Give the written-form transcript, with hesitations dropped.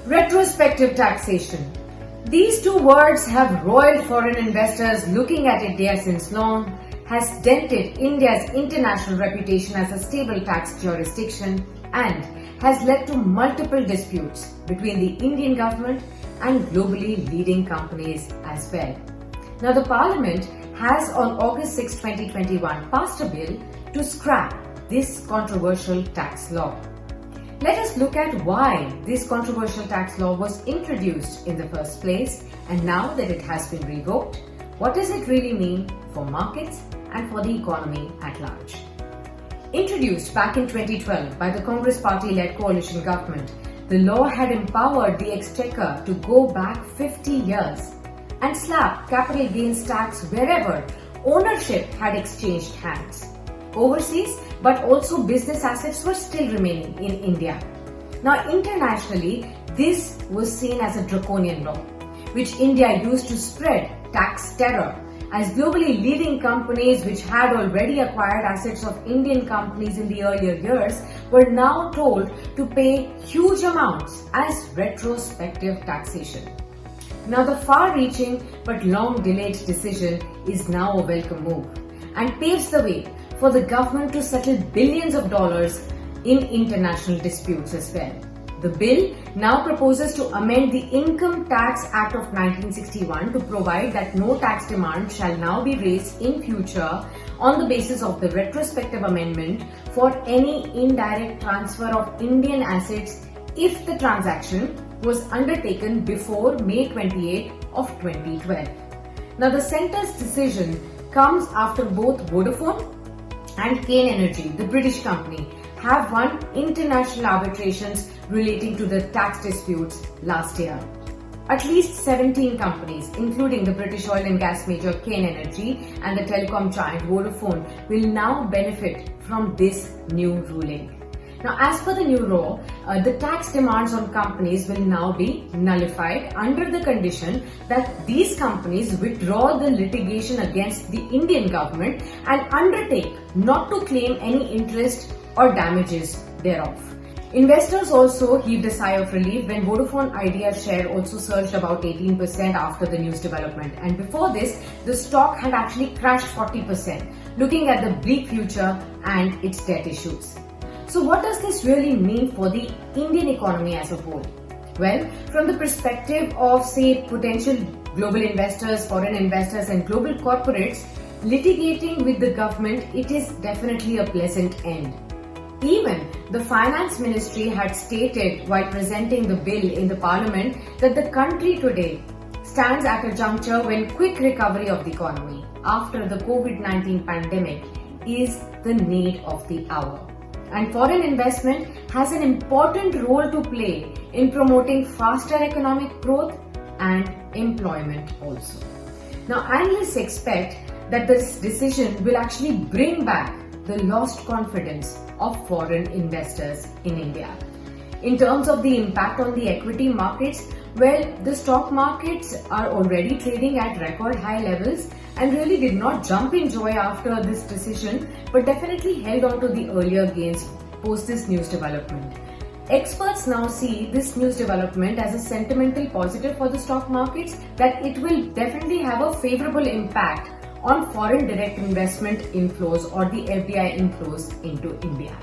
Retrospective taxation. These two words have roiled foreign investors looking at India since long, has dented India's international reputation as a stable tax jurisdiction, and has led to multiple disputes between the Indian government and globally leading companies as well. Now, the Parliament has on August 6, 2021 passed a bill to scrap this controversial tax law. Let us look at why this controversial tax law was introduced in the first place, and now that it has been revoked, what does it really mean for markets and for the economy at large? Introduced back in 2012 by the Congress party-led coalition government, the law had empowered the exchequer to go back 50 years and slap capital gains tax wherever ownership had exchanged hands. Overseas, but also business assets were still remaining in India. Now, internationally, this was seen as a draconian law, which India used to spread tax terror, as globally leading companies which had already acquired assets of Indian companies in the earlier years were now told to pay huge amounts as retrospective taxation. Now, the far-reaching but long-delayed decision is now a welcome move and paves the way for the government to settle billions of dollars in international disputes as well. The bill now proposes to amend the Income Tax Act of 1961 to provide that no tax demand shall now be raised in future on the basis of the retrospective amendment for any indirect transfer of Indian assets if the transaction was undertaken before May 28 of 2012. Now, the centre's decision comes after both Vodafone and Kane Energy, the British company, have won international arbitrations relating to the tax disputes last year. At least 17 companies, including the British oil and gas major Kane Energy and the telecom giant Vodafone, will now benefit from this new ruling. Now, as per the new law, the tax demands on companies will now be nullified under the condition that these companies withdraw the litigation against the Indian government and undertake not to claim any interest or damages thereof. Investors also heaved a sigh of relief when Vodafone Idea's share also surged about 18% after the news development, and before this, the stock had actually crashed 40%, looking at the bleak future and its debt issues. So what does this really mean for the Indian economy as a whole? Well, from the perspective of, say, potential global investors, foreign investors and global corporates, litigating with the government, it is definitely a pleasant end. Even the Finance Ministry had stated while presenting the bill in the Parliament that the country today stands at a juncture when quick recovery of the economy after the COVID-19 pandemic is the need of the hour. And foreign investment has an important role to play in promoting faster economic growth and employment also. Now, analysts expect that this decision will actually bring back the lost confidence of foreign investors in India. In terms of the impact on the equity markets, well, the stock markets are already trading at record high levels and really did not jump in joy after this decision, but definitely held on to the earlier gains post this news development. Experts now see this news development as a sentimental positive for the stock markets, that it will definitely have a favorable impact on foreign direct investment inflows or the FDI inflows into India.